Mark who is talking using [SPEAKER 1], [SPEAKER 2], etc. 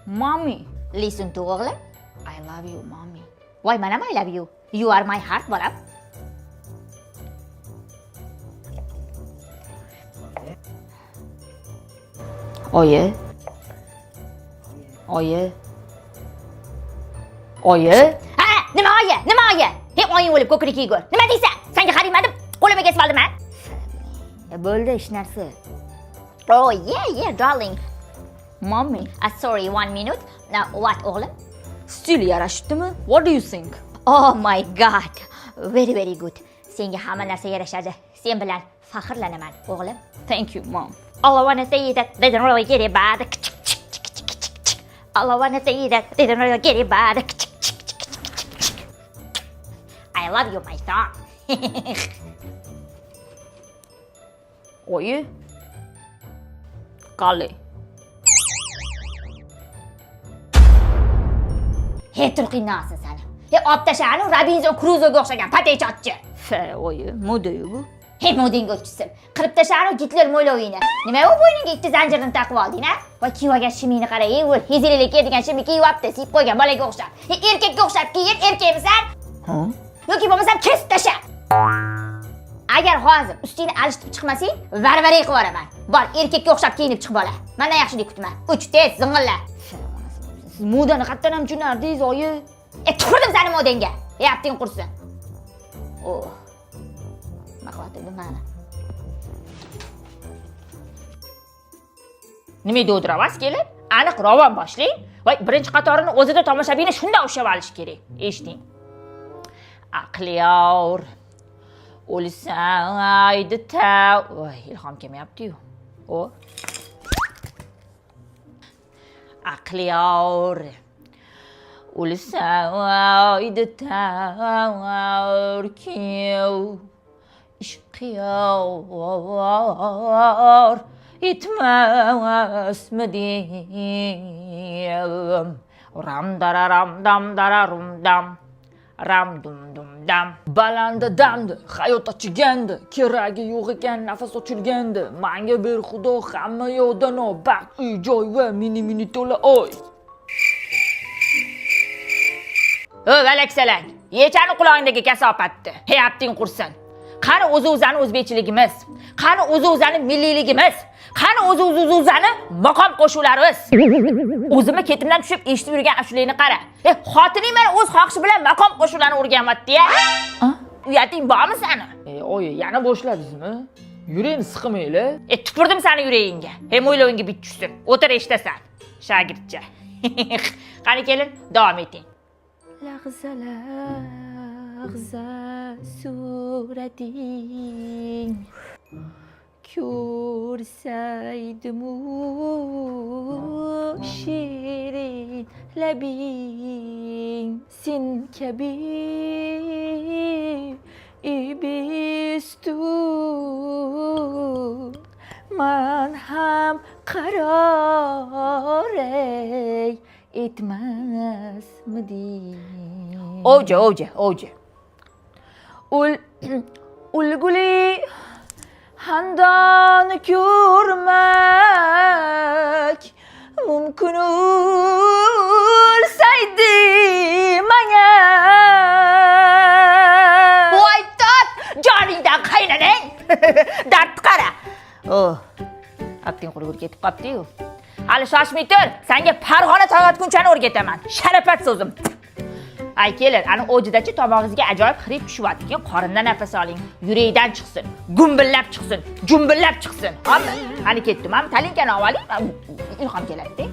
[SPEAKER 1] Mommy. Listen to o'g'lim. I love you, mommy. Voy, mana I love you. You are my heart, bolam. Oyi. Ha, nima oyi? Hep oying o'lib ko'krik yeygur. Nima deysan? Senga qarimadim, qo'limga kesib oldim-a? Bo'ldi, hech narsa. Oh, yeah, darling. Mommy, sorry, 1 minute. Now, what, o'g'lim?
[SPEAKER 2] Stil yarashdimi? What do you think?
[SPEAKER 1] Oh my god. Very good. Senga hamma narsa yarashadi. Sen bilan faxrlanaman, o'g'lim.
[SPEAKER 2] Thank you, mom.
[SPEAKER 1] All I wanna say is that they don't really get it bad. All I wanna say is that they don't really get it bad. I love you, my son.
[SPEAKER 2] Oyi. Qali.
[SPEAKER 1] Hey, turqinnasan seni. Hey, optashani Robinson Crusoe'ga o'xshagan patechotchi.
[SPEAKER 2] Oyi, moda-yu bu.
[SPEAKER 1] Hey, modingga o'tchisin. Qirib tashani Gitler mo'ylovingni. Nima u bo'yningga ikkita zanjirni taqib olding, ha? Va kiyvagan shimingni qara, ey, u hezililik kiyadigan shimni kiyyapti, siyib qo'ygan bolaga o'xshab. Hey, erkakka o'xshab kiyin, erkakmisan?
[SPEAKER 2] Ha?
[SPEAKER 1] Yoki bo'lmasam kesib tasha. Agar hozir ustingni alishtirib chiqmasang, varvaray qilib yuboraman. Bor, erkakka o'xshab kiyinib chiq bola. Mendan yaxshilik kutma. Uch tez, zing'illa.
[SPEAKER 2] Siz modani qayerdan ham tushunardingiz, oyi?
[SPEAKER 1] Tupurdim seni modangga. Yapting qursin. Oh. Maqotim mana. Nima do'dravas kelib? Aniq ravon boshlang. Voy, birinchi qatorini o'zida tomoshabinni shunda ushlab olish kerak. Eshiting. Aqliyor. O'lsaydi ta. Voy, ilhom kelmayapti-yu. O. Aqliyor. O'lsaydi ta. Kiyo. İşqiyor etmezmidim. Ram dara ram dam dara rum dam. Ram dum dum dam.
[SPEAKER 2] Balanda damdi, hayot ochigandi, keragi yo'q ekan, nafas ochilgandi. Menga ber Xudo hamma yoqdan baxt, uy joy va mini to'la oy.
[SPEAKER 1] Valaksalang, yechani qulog'ingdagi kasopatni. Hey, apting qursin. Qani o'z-o'zani o'zbekchiligimiz? Qani o'z-o'zani milliyligimiz? Qani o'z-o'zani maqom qo'shuvlarimiz? O'zimni ketimdan tushib eshitib yurgan ashulayni qara. Xotining mana o'z xohishi bilan maqom qo'shuvlarni o'rganyapti-ya. Uyating bormi seni?
[SPEAKER 2] Oyi, yana boshladingizmi? Yuringni siqmaylar.
[SPEAKER 1] Tupurdim seni yuragingga. Mo'ylovingga bit tushsin. O'tir eshitasan. Shogirdcha. Qani kelin, davom eting. Lahza surating ko'rsaydimu shirin labing sen kabi ibistu man ham qaror etmasmidim. Oja. Ulguli handan ko'rmak mumkin olsaydi menga. Voy tot, joningdan qaynanang. Dard qara. Apting qurib ketib qopdi-yu. Hali shoshmay tur, senga Farg'ona tayyorlatgunchani o'rgataman. Sharafat so'zim. Ay kelin, ana o'jidachi tomog'ingizga ajoyib xirib tushyapti. Keyin qorindan nafas oling, yurakdan chiqsin, gumbillab chiqsin, jumbillab chiqsin. Hamma, qani ketdim, ham talinkani oling, ilhom keladi.